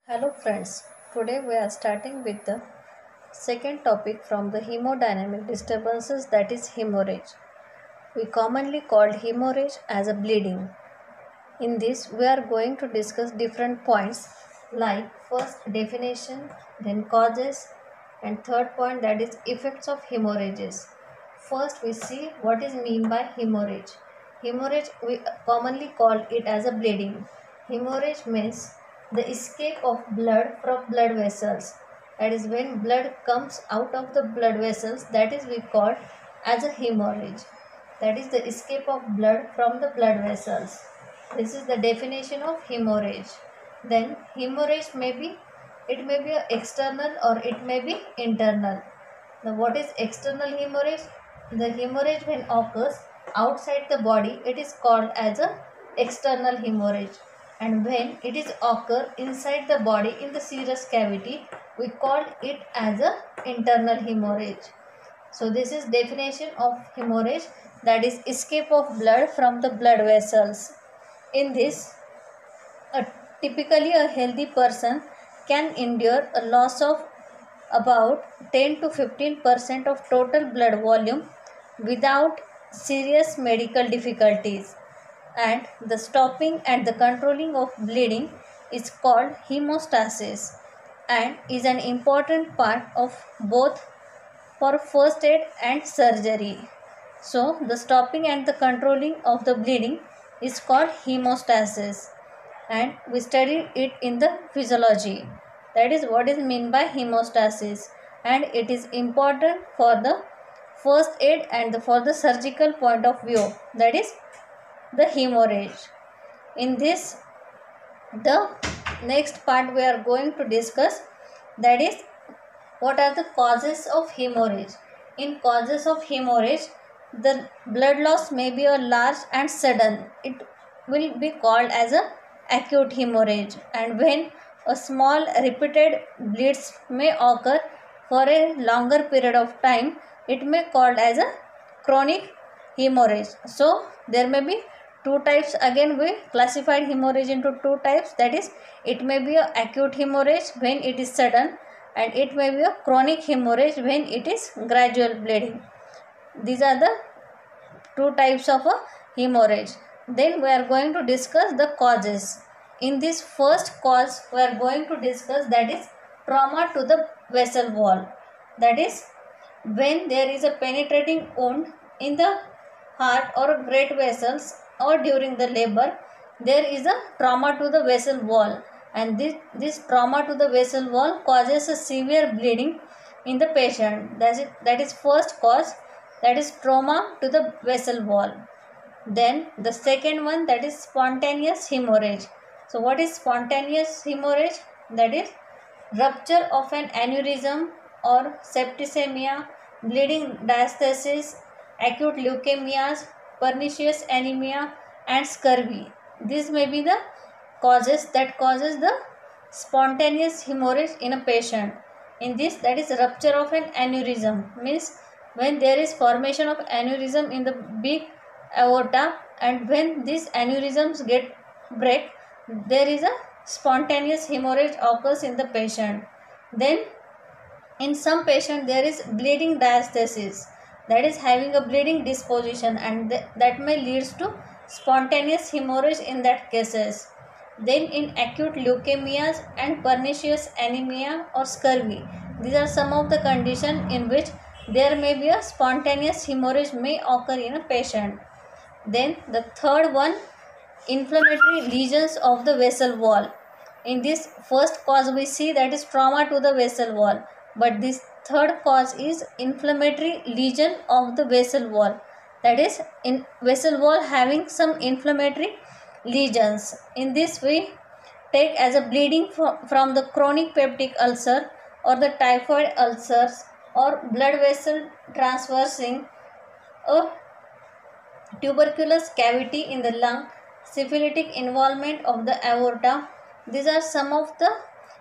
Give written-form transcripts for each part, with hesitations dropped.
Hello friends, today we are starting with the second topic from the hemodynamic disturbances, that is hemorrhage. We commonly call hemorrhage as a bleeding. In this we are going to discuss different points like first definition, then causes, and third point, that is effects of hemorrhages. First we see what is mean by hemorrhage. Hemorrhage we commonly call it as a bleeding. Hemorrhage means the escape of blood from blood vessels. That is when blood comes out of the blood vessels, that is we call as a hemorrhage. That is the escape of blood from the blood vessels. This is the definition of hemorrhage. Then hemorrhage may be a external or it may be internal. Now what is external hemorrhage? The hemorrhage when occurs outside the body, it is called as a external hemorrhage. And when it is occur inside the body in the serous cavity, we call it as a internal hemorrhage. So this is definition of hemorrhage, that is escape of blood from the blood vessels. In this, typically a healthy person can endure a loss of about 10 to 15% of total blood volume without serious medical difficulties, and the stopping and the controlling of bleeding is called hemostasis and is an important part of both for first aid and surgery. So the stopping and the controlling of the bleeding is called hemostasis, and we studied it in the physiology. That is what is meant by hemostasis, and it is important for the first aid and for the surgical point of view, that is the hemorrhage. In this, the next part we are going to discuss, that is what are the causes of hemorrhage. In causes of hemorrhage, the blood loss may be a large and sudden. It will be called as a acute hemorrhage, and when a small repeated bleeds may occur for a longer period of time, it may called as a chronic hemorrhage. So there may be two types. Again we classified hemorrhage into two types, that is it may be a acute hemorrhage when it is sudden, and it may be a chronic hemorrhage when it is gradual bleeding. These are the two types of a hemorrhage. Then we are going to discuss the causes. In this first cause we are going to discuss, that is trauma to the vessel wall. That is when there is a penetrating wound in the heart or great vessels, or during the labor there is a trauma to the vessel wall, and this trauma to the vessel wall causes a severe bleeding in the patient. That is first cause, that is trauma to the vessel wall. Then the second one, that is spontaneous hemorrhage. So what is spontaneous hemorrhage? That is rupture of an aneurysm or septicemia, bleeding diastasis, acute leukemias, pernicious anemia, and scurvy. These may be the causes that causes the spontaneous hemorrhage in a patient. In this, that is rupture of an aneurysm, means when there is formation of aneurysm in the big aorta, and when these aneurysms get break, there is a spontaneous hemorrhage occurs in the patient. Then in some patient there is bleeding diastasis, that is having a bleeding disposition, and that may leads to spontaneous hemorrhage in that cases. Then in acute leukemias and pernicious anemia or scurvy, these are some of the conditions in which there may be a spontaneous hemorrhage may occur in a patient. Then the third one, inflammatory lesions of the vessel wall. In this first cause we see, that is trauma to the vessel wall, but this third cause is inflammatory lesion of the vessel wall, that is in vessel wall having some inflammatory lesions. In this we take as a bleeding from the chronic peptic ulcer or the typhoid ulcers or blood vessel transversing a tuberculous cavity in the lung, syphilitic involvement of the aorta. These are some of the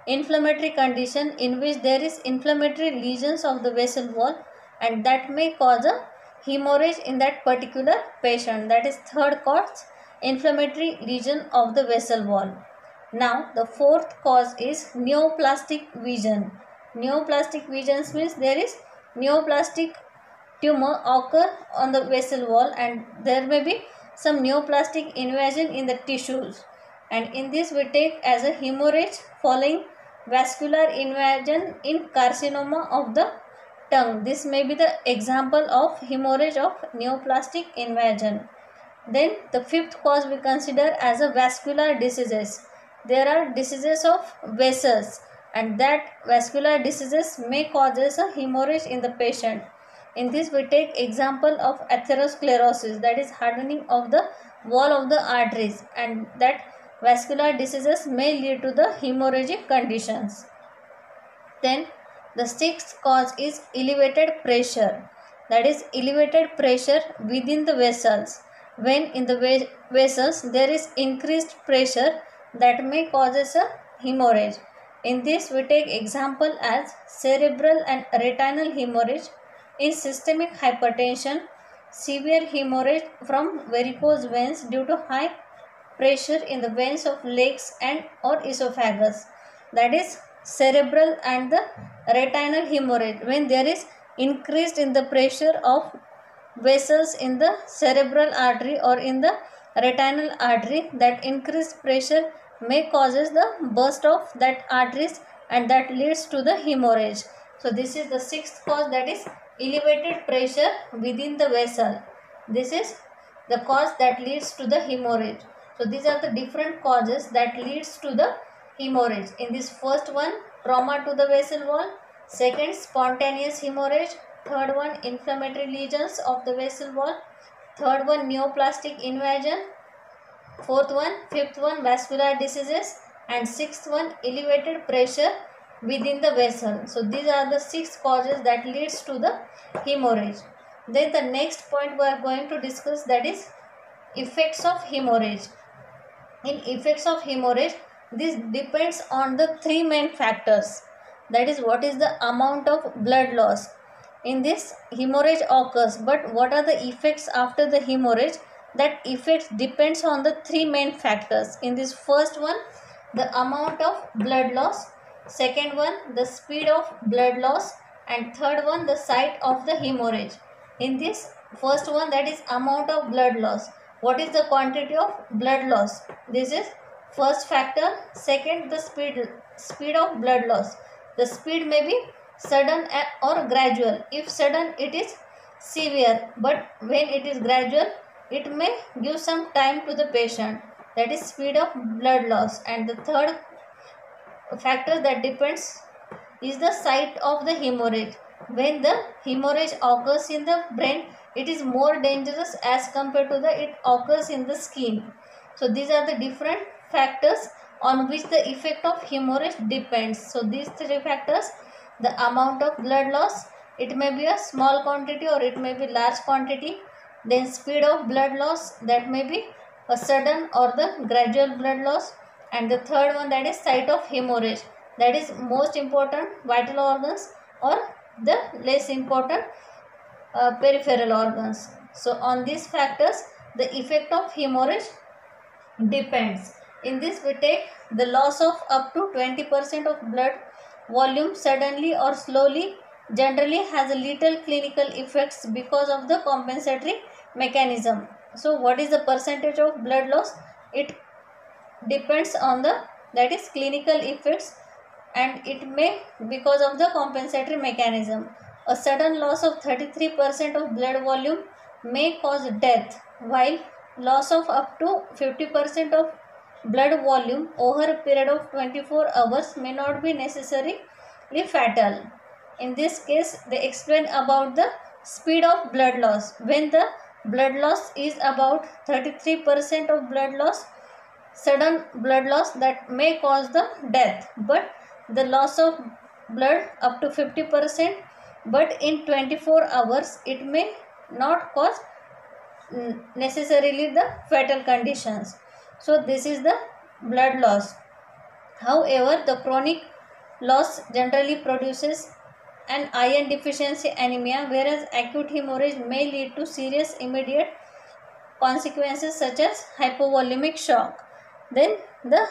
inflammatory condition in which there is inflammatory lesions of the vessel wall, and that may cause a hemorrhage in that particular patient. That is third cause, inflammatory lesion of the vessel wall. Now the fourth cause is neoplastic lesion. Neoplastic lesions means there is neoplastic tumor occur on the vessel wall, and there may be some neoplastic invasion in the tissues, and in this we take as a hemorrhage following vascular invasion in carcinoma of the tongue. This may be the example of hemorrhage of neoplastic invasion. Then the fifth cause we consider as a vascular diseases. There are diseases of vessels, and that vascular diseases may causes a hemorrhage in the patient. In this we take example of atherosclerosis, that is hardening of the wall of the arteries, and that vascular diseases may lead to the hemorrhagic conditions. Then the sixth cause is elevated pressure, that is elevated pressure within the vessels. When in the vessels there is increased pressure, that may causes a hemorrhage. In this we take example as cerebral and retinal hemorrhage, in systemic hypertension, severe hemorrhage from varicose veins due to high pressure in the veins of legs and or esophagus, that is cerebral and the retinal hemorrhage. When there is increased in the pressure of vessels in the cerebral artery or in the retinal artery, that increased pressure may causes the burst of that arteries, and that leads to the hemorrhage. So this is the sixth cause, that is elevated pressure within the vessel. This is the cause that leads to the hemorrhage. So these are the different causes that leads to the hemorrhage. In this first one, trauma to the vessel wall. Second, spontaneous hemorrhage. Third one, inflammatory lesions of the vessel wall. Third one, neoplastic invasion. Fourth one, fifth one, vascular diseases, and sixth one, elevated pressure within the vessel. So these are the six causes that leads to the hemorrhage. Then the next point we are going to discuss, that is effects of hemorrhage. In effects of hemorrhage, this depends on the three main factors, that is what is the amount of blood loss. In this hemorrhage occurs, but what are the effects after the hemorrhage? That effect depends on the three main factors. In this first one, the amount of blood loss. Second one, the speed of blood loss, and third one, the site of the hemorrhage. In this first one, that is amount of blood loss. What is the quantity of blood loss? This is first factor. Second, the speed of blood loss. The speed may be sudden or gradual. If sudden, it is severe, but when it is gradual, it may give some time to the patient. That is speed of blood loss. And the third factor that depends is the site of the hemorrhage. When the hemorrhage occurs in the brain, it is more dangerous as compared to it occurs in the skin. So these are the different factors on which the effect of hemorrhage depends. So these three factors, the amount of blood loss, it may be a small quantity or it may be large quantity. Then speed of blood loss, that may be a sudden or the gradual blood loss. And the third one, that is site of hemorrhage, that is most important vital organs or the less important peripheral organs. So on these factors, the effect of hemorrhage depends. In this we take the loss of up to 20% of blood volume suddenly or slowly generally has a little clinical effects because of the compensatory mechanism. So what is the percentage of blood loss? It depends on the, that is clinical effects, and it may because of the compensatory mechanism. A sudden loss of 33% of blood volume may cause death, while loss of up to 50% of blood volume over a period of 24 hours may not be necessarily fatal. In this case, they explain about the speed of blood loss. When the blood loss is about 33% of blood loss, sudden blood loss, that may cause the death, but the loss of blood up to 50%, but in 24 hours, it may not cause necessarily the fatal conditions. So this is the blood loss. However, the chronic loss generally produces an iron deficiency anemia, whereas acute hemorrhage may lead to serious immediate consequences such as hypovolemic shock. Then the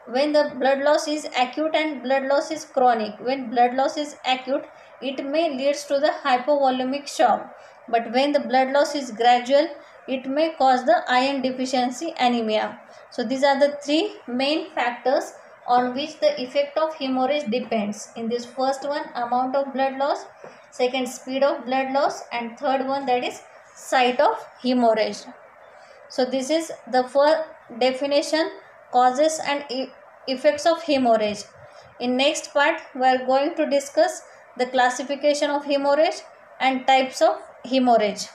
when the blood loss is acute and blood loss is chronic. When blood loss is acute, it may leads to the hypovolemic shock, but when the blood loss is gradual, it may cause the iron deficiency anemia. So these are the three main factors on which the effect of hemorrhage depends. In this first one, amount of blood loss, second, speed of blood loss, and third one, that is site of hemorrhage. So this is the first definition, causes and effects of hemorrhage. In next part, we are going to discuss the classification of hemorrhage and types of hemorrhage.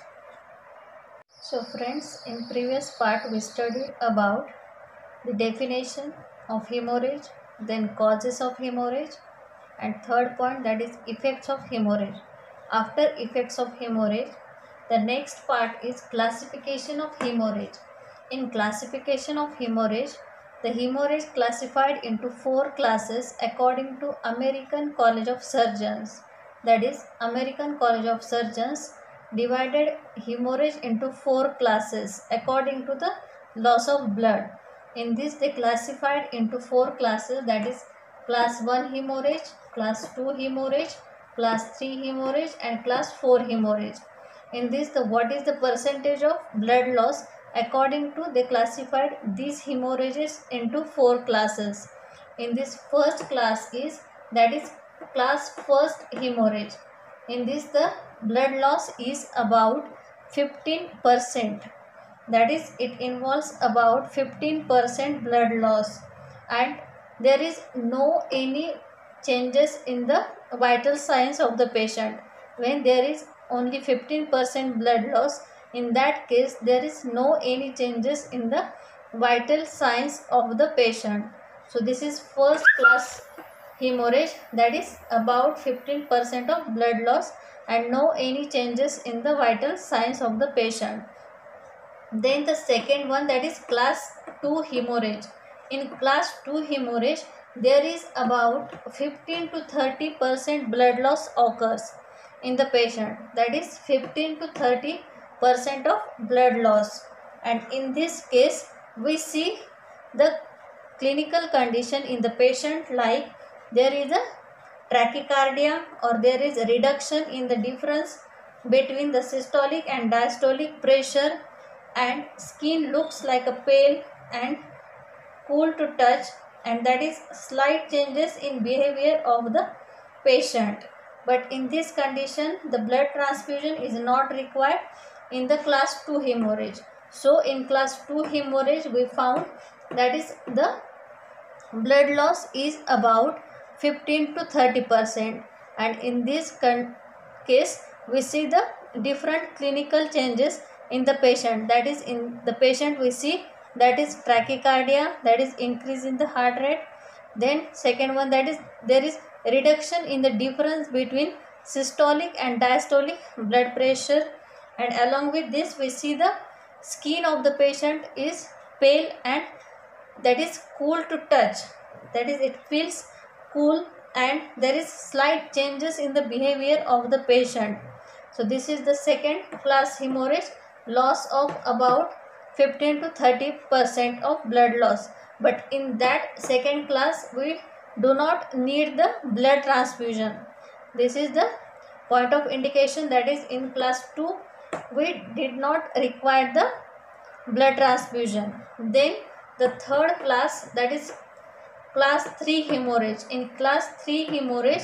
So friends, in previous part we studied about the definition of hemorrhage, then causes of hemorrhage, and third point, that is effects of hemorrhage. After effects of hemorrhage, the next part is classification of hemorrhage. In classification of hemorrhage, the hemorrhage classified into 4 classes according to American College of Surgeons. That is, American College of Surgeons divided hemorrhage into 4 classes according to the loss of blood. In this, they classified into 4 classes, that is class 1 hemorrhage, class 2 hemorrhage, class 3 hemorrhage, and class 4 hemorrhage. In this, what is the percentage of blood loss? According to, they classified these hemorrhages into 4 classes. In this first class is, that is class first hemorrhage. In this, the blood loss is about 15%. That is, it involves about 15% blood loss, and there is no any changes in the vital signs of the patient. When there is only 15% blood loss, in that case there is no any changes in the vital signs of the patient. So this is first class hemorrhage, that is about 15% of blood loss and no any changes in the vital signs of the patient. Then the second one, that is class 2 hemorrhage. In class 2 hemorrhage, there is about 15 to 30% blood loss occurs in the patient. That is 15 to 30% of blood loss. And in this case, we see the clinical condition in the patient, like there is a tachycardia or there is a reduction in the difference between the systolic and diastolic pressure, and skin looks like a pale and cool to touch, and that is slight changes in behavior of the patient. But in this condition, the blood transfusion is not required in the class 2 hemorrhage. So in class 2 hemorrhage, we found that is the blood loss is about 15 to 30%, and in this case we see the different clinical changes in the patient. That is, in the patient we see that is tachycardia, that is increase in the heart rate. Then second one, that is there is reduction in the difference between systolic and diastolic blood pressure, and along with this we see the skin of the patient is pale and that is cool to touch, that is it feels cool, and there is slight changes in the behavior of the patient. So this is the second class hemorrhage, loss of about 15 to 30% of blood loss. But in that second class, we do not need the blood transfusion. This is the point of indication, that is in class 2 we did not require the blood transfusion. Then the third class, that is class 3 hemorrhage. In class 3 hemorrhage,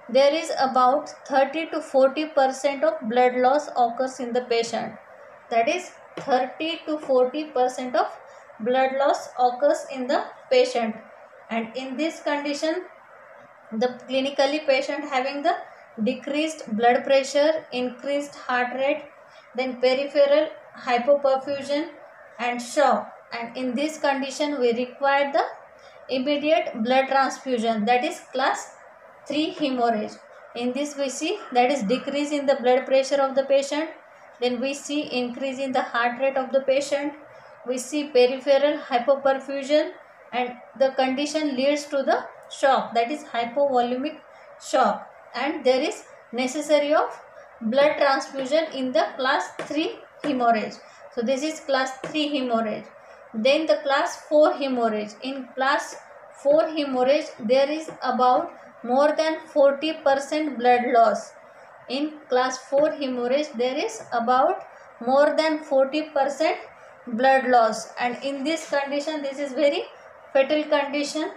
there is about 30 to 40% of blood loss occurs in the patient. That is 30 to 40% of blood loss occurs in the patient, and in this condition the clinically patient having the decreased blood pressure, increased heart rate, then peripheral hypoperfusion and shock, and in this condition we require the immediate blood transfusion, that is class 3 hemorrhage. In this we see that is decrease in the blood pressure of the patient, then we see increase in the heart rate of the patient, we see peripheral hypoperfusion, and the condition leads to the shock, that is hypovolemic shock, and there is necessary of blood transfusion in the class 3 hemorrhage. So this is class 3 hemorrhage. Then the class 4 hemorrhage. In class 4 hemorrhage, there is about more than 40% blood loss. In class 4 hemorrhage, there is about more than 40% blood loss, and in this condition, this is very fatal condition,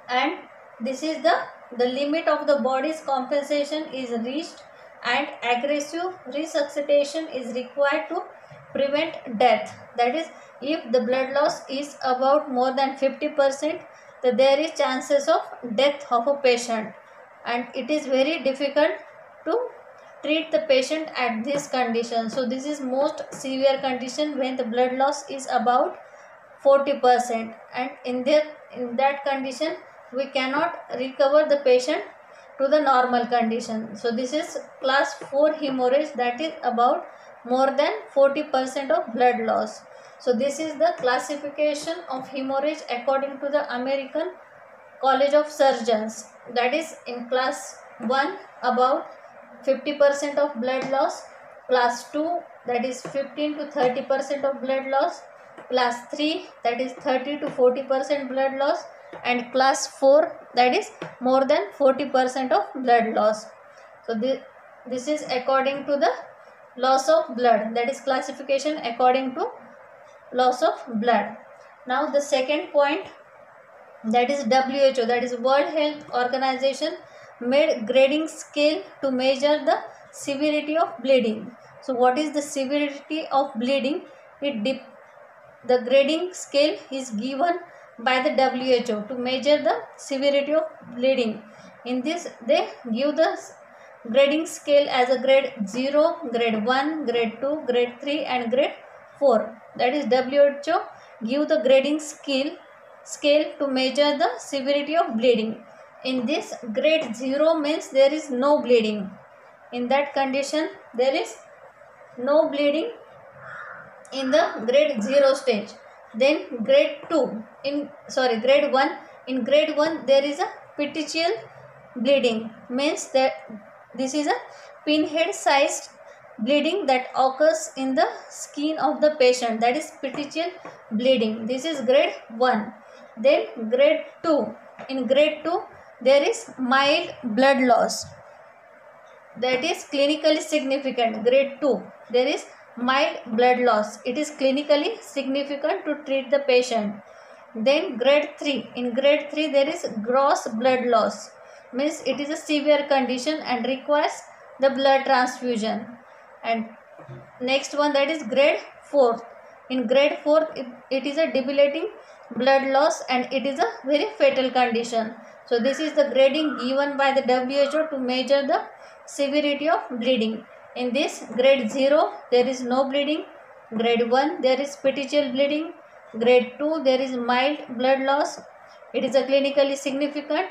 and this is the limit of the body's compensation is reached, and aggressive resuscitation is required to prevent death. That is, if the blood loss is about more than 50%, then there is chances of death of a patient, and it is very difficult to treat the patient at this condition. So this is most severe condition when the blood loss is about 40%, and in that condition we cannot recover the patient to the normal condition. So this is class 4 hemorrhage, that is about more than 40% of blood loss. So this is the classification of hemorrhage according to the American College of Surgeons. That is, in class 1 about 50% of blood loss, class 2 that is 15 to 30% of blood loss, class 3 that is 30 to 40% blood loss, and class 4 that is more than 40% of blood loss. So this is according to the loss of blood, that is classification according to loss of blood. Now the second point, that is WHO, that is World Health Organization, made grading scale to measure the severity of bleeding. So what is the severity of bleeding? The grading scale is given by the WHO to measure the severity of bleeding. In this, they give the grading scale as a grade 0, grade 1, grade 2, grade 3 and grade 4. That is, WHO give the grading scale to measure the severity of bleeding. In this, grade 0 means there is no bleeding. In that condition, there is no bleeding in the grade 0 stage. Then grade 1, in grade 1 there is a petechial bleeding, means that this is a pinhead sized bleeding that occurs in the skin of the patient, that is petechial bleeding. This is grade 1. Then grade 2, in grade 2 there is mild blood loss, that is clinically significant. Grade 2, there is mild blood loss, it is clinically significant to treat the patient. Then grade 3, in grade 3 there is gross blood loss, means it is a severe condition and requires the blood transfusion. And next one, that is grade 4. In grade 4 it is a debilitating blood loss and it is a very fatal condition. So this is the grading given by the WHO to measure the severity of bleeding. In this, grade 0 there is no bleeding, grade 1 there is petechial bleeding, grade 2 there is mild blood loss, it is a clinically significant.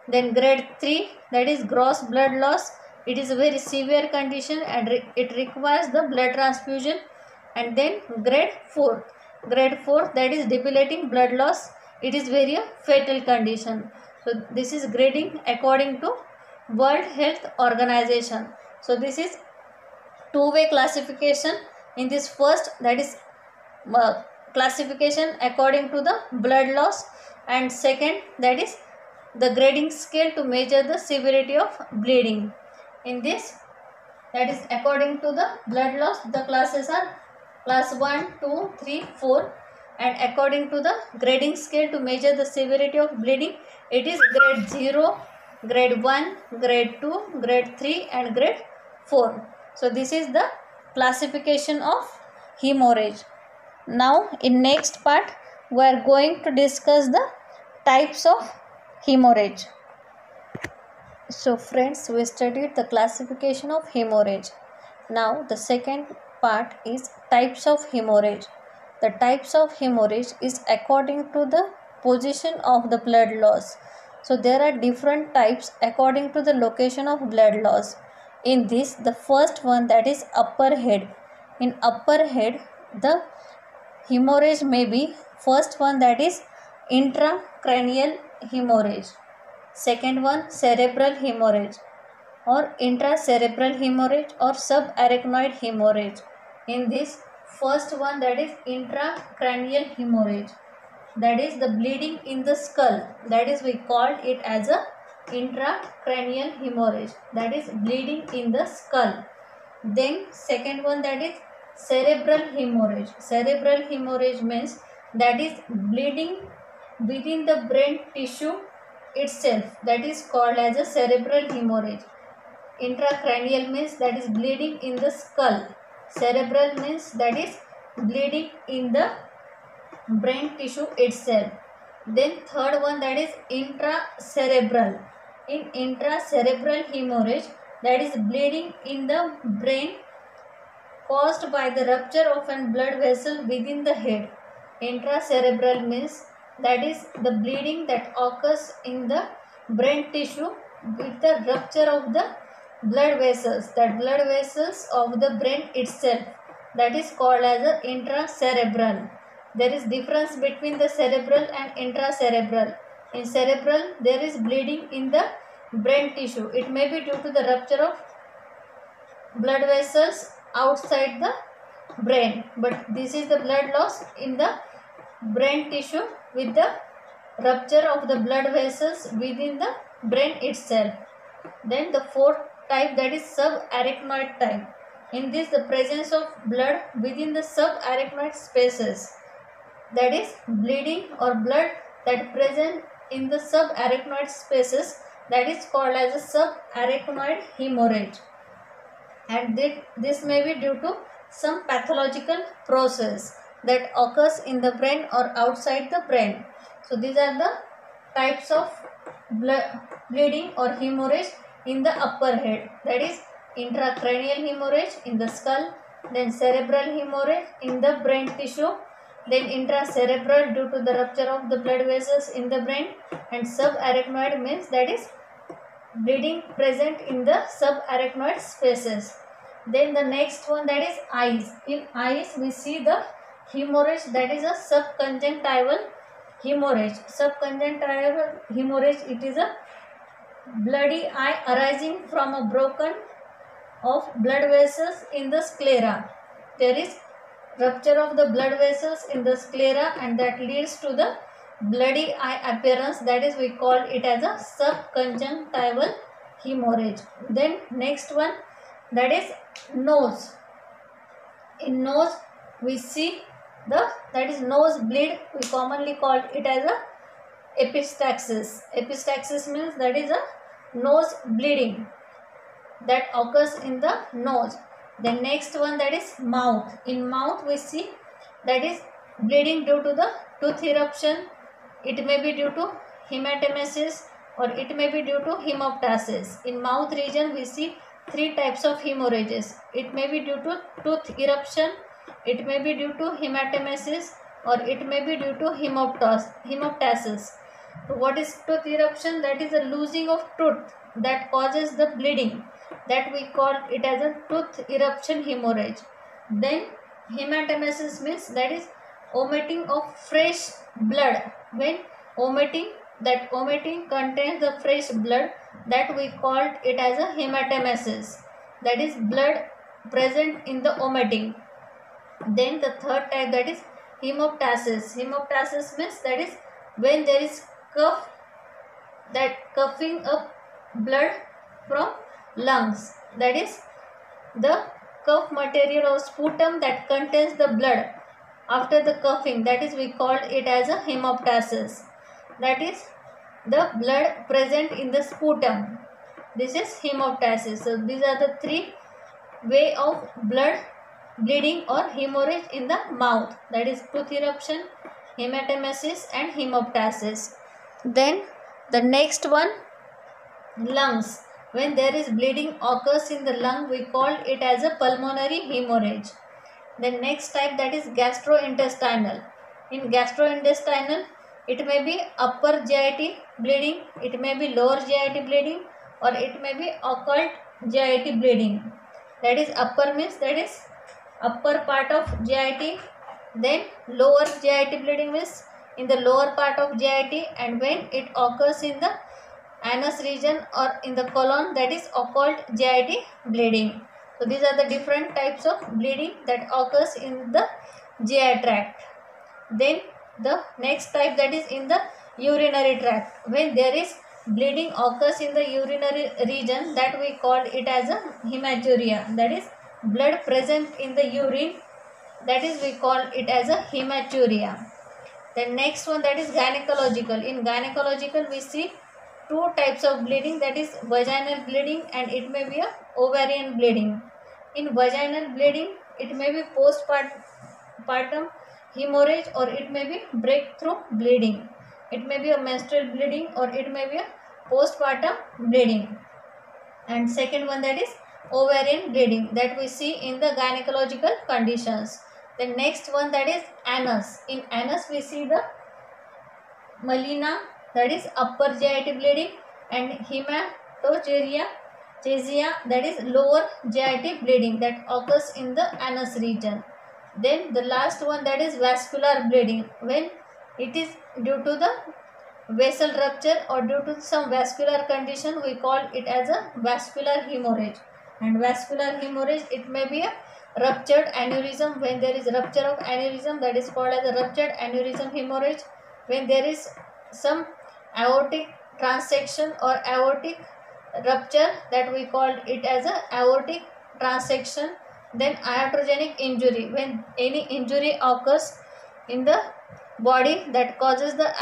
Then grade 3, that is gross blood loss, it is a very severe condition and it requires the blood transfusion. And then grade 4, that is debilitating blood loss, it is very fatal condition. So this is grading according to World Health Organization. So this is two-way classification. In this first, that is classification according to the blood loss, and second, that is the grading scale to measure the severity of bleeding. In this, that is according to the blood loss, the classes are class 1, 2, 3, 4, and according to the grading scale to measure the severity of bleeding, it is grade 0, grade 1, grade 2, grade 3 and grade 4. So this is the classification of hemorrhage. Now in next part we are going to discuss the types of hemorrhage. So friends, we studied the classification of hemorrhage. Now the second part is types of hemorrhage. The types of hemorrhage is according to the position of the blood loss. So there are different types according to the location of blood loss. In this, the first one, that is upper head. In upper head, the hemorrhage may be first one, that is intracranial hemorrhage. Second one, cerebral hemorrhage or intracerebral hemorrhage or subarachnoid hemorrhage. In this first one, that is intracranial hemorrhage. that is the bleeding in the skull, that is we called it as a intracranial hemorrhage, that is bleeding in the skull. Then second one, that is cerebral hemorrhage. Cerebral hemorrhage means that is bleeding within the brain tissue itself, that is called as a cerebral hemorrhage. Intracranial means that is bleeding in the skull. Cerebral means that is bleeding in the brain tissue itself. Then third one, that is intracerebral. In intracerebral hemorrhage, that is bleeding in the brain caused by the rupture of a blood vessel within the head. Intracerebral means that is the bleeding that occurs in the brain tissue with the rupture of the blood vessels, that blood vessels of the brain itself, that is called as a intracerebral. There is difference between the cerebral and intracerebral. In cerebral, there is bleeding in the brain tissue. It may be due to the rupture of blood vessels outside the brain, but this is the blood loss in the brain tissue with the rupture of the blood vessels within the brain itself. Then the fourth type, that is subarachnoid type. In this, the presence of blood within the subarachnoid spaces, that is bleeding or blood that present in the subarachnoid spaces, that is called as a subarachnoid hemorrhage. And this may be due to some pathological process that occurs in the brain or outside the brain. So these are the types of bleeding or hemorrhage in the upper head, that is intracranial hemorrhage in the skull, then cerebral hemorrhage in the brain tissue, then intracerebral due to the rupture of the blood vessels in the brain, and subarachnoid means that is bleeding present in the subarachnoid spaces. Then the next one, that is eyes. In eyes, we see the hemorrhage, that is a subconjunctival hemorrhage. Subconjunctival hemorrhage, it is a bloody eye arising from a broken of blood vessels in the sclera. There is rupture of the blood vessels in the sclera, and that leads to the bloody eye appearance, that is we call it as a subconjunctival hemorrhage. Then next one, that is nose. In nose, we see that is nose bleed, we commonly call it as a epistaxis. Epistaxis means that is a nose bleeding that occurs in the nose. The next one, that is mouth. In mouth, we see that is bleeding due to the tooth eruption. It may be due to hematemesis or it may be due to hemoptysis. In mouth region, we see three types of hemorrhages. It may be due to tooth eruption, it may be due to hematemesis, or it may be due to hemoptysis. So what is tooth eruption? That is a losing of tooth that causes the bleeding, that we call it as a tooth eruption hemorrhage. Then hematemesis means that is omitting of fresh blood. When omitting contains the fresh blood, that we called it as a hematemesis, that is blood present in the omitting. Then the third type, that is hemoptysis. Hemoptysis means that is when there is cough, that coughing up blood from lungs, that is the cough material or sputum that contains the blood after the coughing, that is we called it as a hemoptysis, that is the blood present in the sputum. This is hemoptysis. So these are the three way of blood bleeding or hemorrhage in the mouth, that is tooth eruption, hematemesis and hemoptysis. Then the next one, lungs. When there is bleeding occurs in the lung, we call it as a pulmonary hemorrhage. The next type, that is gastrointestinal. In gastrointestinal, it may be upper GIT bleeding, it may be lower GIT bleeding, or it may be occult GIT bleeding. That is upper means that is upper part of GIT, then lower GIT bleeding means in the lower part of GIT, and when it occurs in the anus region or in the colon, that is occult GIT bleeding. So these are the different types of bleeding that occurs in the GI tract. Then The next type, that is in the urinary tract. When there is bleeding occurs in the urinary region, that we call it as a hematuria. That is blood present in the urine, that is we call it as a hematuria. The next one, that is gynecological. In gynecological we see two types of bleeding, that is vaginal bleeding and it may be a ovarian bleeding. In vaginal bleeding it may be postpartum hemorrhage or it may be breakthrough bleeding. It may be a menstrual bleeding or it may be a postpartum bleeding. And second one, that is ovarian bleeding, that we see in the gynecological conditions. The next one, that is anus. In anus we see the melena, that is upper GIT bleeding, and hematochezia, that is lower GIT bleeding, that occurs in the anus region. Then the last one, that is vascular bleeding, when it is due to the vessel rupture or due to some vascular condition, we call it as a vascular hemorrhage. And vascular hemorrhage, it may be a ruptured aneurysm. When there is rupture of aneurysm, that is called as a ruptured aneurysm hemorrhage. When there is some aortic transection or aortic rupture, that we call it as a aortic transection. Then iatrogenic injury, when any injury occurs in the body that causes the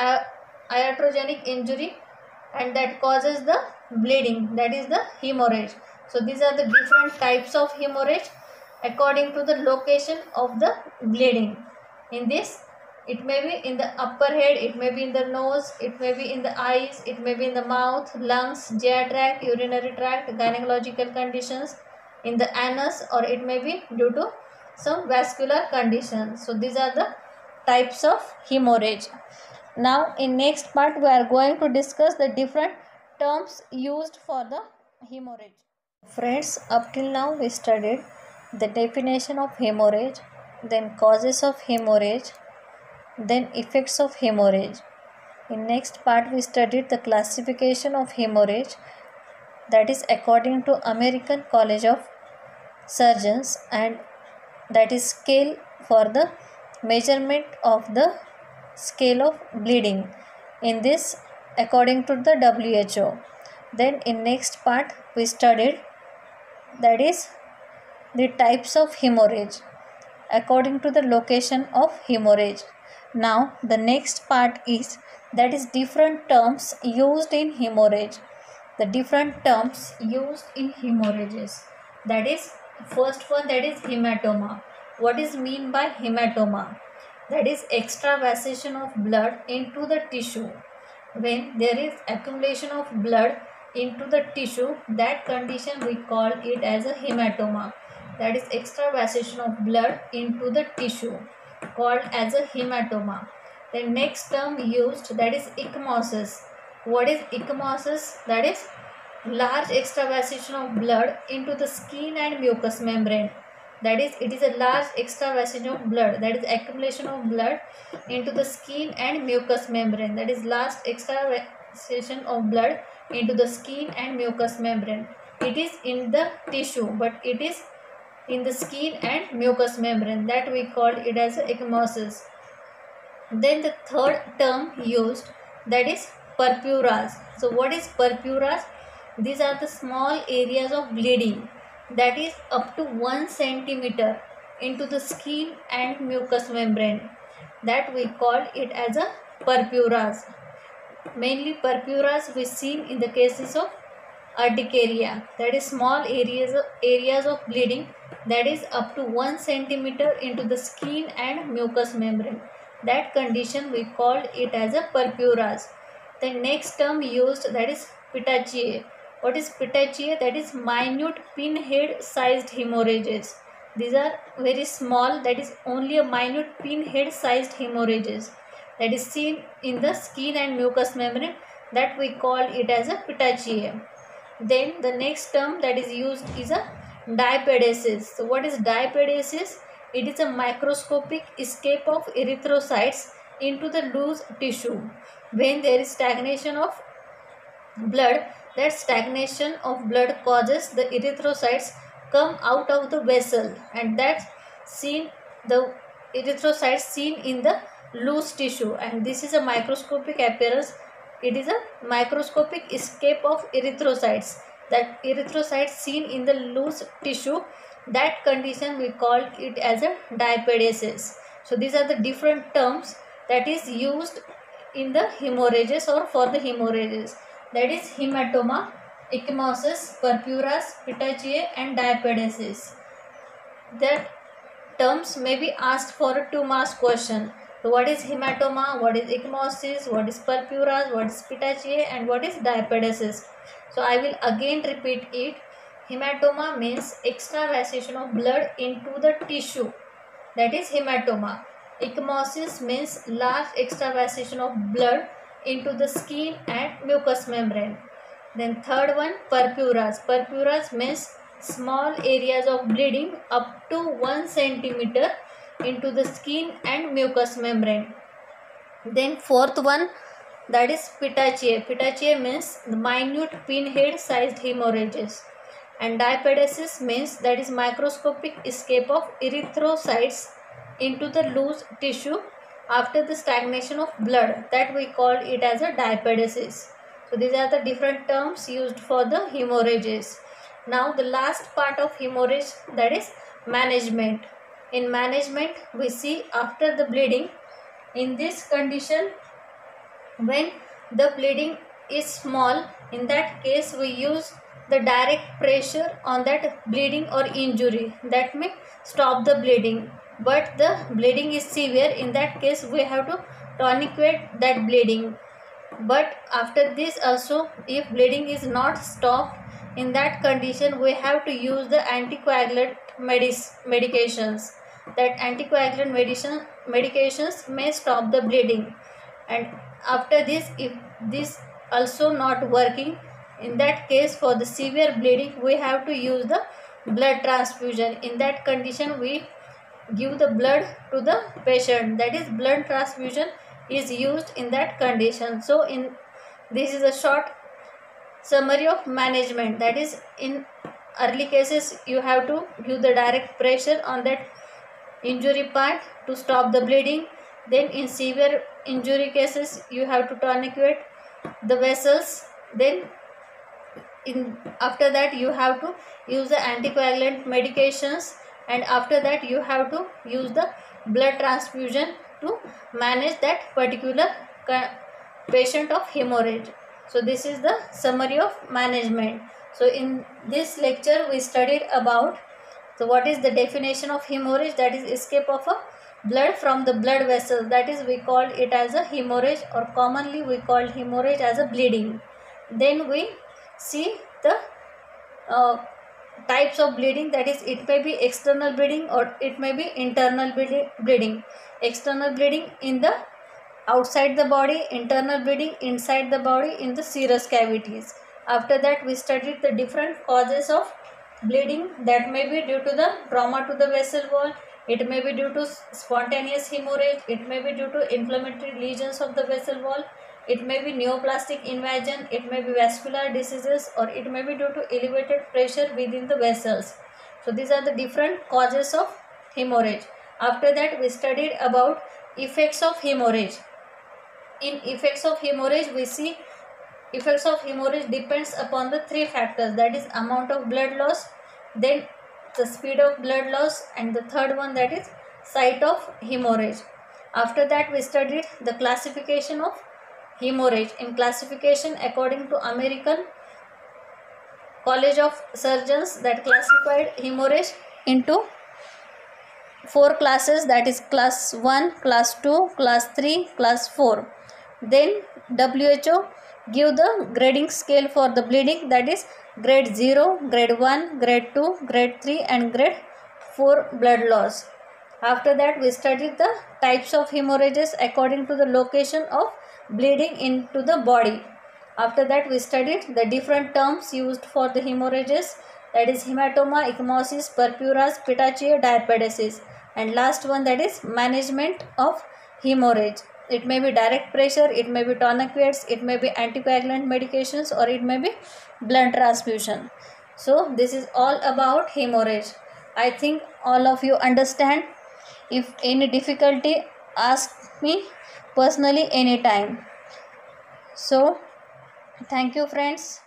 iatrogenic injury and that causes the bleeding, that is the hemorrhage. So these are the different types of hemorrhage according to the location of the bleeding. In this, it may be in the upper head, it may be in the nose, it may be in the eyes, it may be in the mouth, lungs, GI tract, urinary tract, gynecological conditions, in the anus, or it may be due to some vascular conditions. So these are the types of hemorrhage. Now in next part we are going to discuss the different terms used for the hemorrhage. Friends, up till now we studied the definition of hemorrhage, then causes of hemorrhage, then effects of hemorrhage. In next part we studied the classification of hemorrhage, that is according to American College of Surgeons, and that is scale for the measurement of the scale of bleeding. In this, according to the WHO. Then in next part we studied, that is the types of hemorrhage according to the location of hemorrhage. Now the next part is, that is different terms used in hemorrhage. The different terms used in hemorrhages, that is first one, that is hematoma. What is mean by hematoma? That is extravasation of blood into the tissue. When there is accumulation of blood into the tissue, that condition we call it as a hematoma. That is extravasation of blood into the tissue, called as a hematoma. The next term used, that is ecchymosis. What is ecchymosis? That is large extravasation of blood into the skin and mucous membrane. That is, it is a large extravasation of blood, that is accumulation of blood into the skin and mucous membrane. That is large extravasation of blood into the skin and mucous membrane. It is in the tissue, but it is in the skin and mucous membrane, that we call it as ecchymosis. Then the third term used, that is purpuras. So what is purpuras? These are the small areas of bleeding, that is up to 1 centimeter into the skin and mucous membrane, that we call it as a purpuras. Mainly purpuras we see in the cases of urticaria, that is small areas of bleeding, that is up to 1 centimeter into the skin and mucous membrane. That condition we called it as a purpuras. The next term used, that is petechiae. What is petechiae? That is minute pinhead sized hemorrhages. These are very small, that is only a minute pinhead sized hemorrhages, that is seen in the skin and mucous membrane, that we call it as a petechiae. Then the next term that is used is a diapedesis. So what is diapedesis? It is a microscopic escape of erythrocytes into the loose tissue. When there is stagnation of blood, that stagnation of blood causes the erythrocytes come out of the vessel, and that's seen, the erythrocytes seen in the loose tissue, and this is a microscopic appearance. It is a microscopic escape of erythrocytes. That erythrocytes seen in the loose tissue, that condition we call it as a diapedesis. So these are the different terms that is used in the hemorrhages or for the hemorrhages. That is hematoma, ecchymosis, purpuras, petechiae and diapedesis. That terms may be asked for a 2 marks question. So what is hematoma, what is ecchymosis, what is purpuras, what is petechiae and what is diapedesis. So I will again repeat it. Hematoma means extravasation of blood into the tissue, that is hematoma. Ecchymosis means large extravasation of blood into the skin and mucous membrane. Then third one, purpuras. Purpuras means small areas of bleeding up to 1 centimeter into the skin and mucous membrane. Then fourth one, that is petechiae. Petechiae means the minute pinhead sized hemorrhages. And diapedesis means that is microscopic escape of erythrocytes into the loose tissue after the stagnation of blood, that we call it as a diapedesis. So these are the different terms used for the hemorrhages. Now the last part of hemorrhage, that is management. In management we see after the bleeding, in this condition when the bleeding is small, in that case we use the direct pressure on that bleeding or injury, that may stop the bleeding. But the bleeding is severe, in that case we have to tourniquet that bleeding. But after this also, if bleeding is not stopped, in that condition we have to use the anticoagulant medications. That anticoagulant medications may stop the bleeding. And after this, if this also not working, in that case for the severe bleeding we have to use the blood transfusion. In that condition we give the blood to the patient, that is blood transfusion is used in that condition. So in this is a short summary of management, that is in early cases you have to give the direct pressure on that injury part to stop the bleeding. Then in severe injury cases you have to tourniquet the vessels. Then after that you have to use the anticoagulant medications, and after that you have to use the blood transfusion to manage that particular patient of hemorrhage. So this is the summary of management. So in this lecture we studied about, so what is the definition of hemorrhage, that is escape of a blood from the blood vessels, that is we called it as a hemorrhage, or commonly we call hemorrhage as a bleeding. Then we see the types of bleeding, that is it may be external bleeding or it may be internal bleeding. External bleeding in the outside the body, internal bleeding inside the body in the serous cavities. After that we studied the different causes of bleeding, that may be due to the trauma to the vessel wall, it may be due to spontaneous hemorrhage, it may be due to inflammatory lesions of the vessel wall, it may be neoplastic invasion, it may be vascular diseases, or it may be due to elevated pressure within the vessels. So these are the different causes of hemorrhage. After that we studied about effects of hemorrhage. In effects of hemorrhage we see effects of hemorrhage depends upon the 3 factors, that is amount of blood loss, then the speed of blood loss, and the third one, that is site of hemorrhage. After that we studied the classification of hemorrhage. In classification according to American College of Surgeons, that classified hemorrhage into 4 classes, that is class 1, class 2, class 3, class 4. Then WHO give the grading scale for the bleeding, that is grade 0, grade 1, grade 2, grade 3 and grade 4 blood loss. After that we studied the types of hemorrhages according to the location of bleeding into the body. After that we studied the different terms used for the hemorrhages, that is hematoma, ecchymosis, purpuras, petechiae, diapedesis. And last one, that is management of hemorrhage. It may be direct pressure, it may be tourniquets, it may be anticoagulant medications, or it may be blood transfusion. So this is all about hemorrhage. I think all of you understand. If any difficulty, ask me personally anytime. So thank you friends.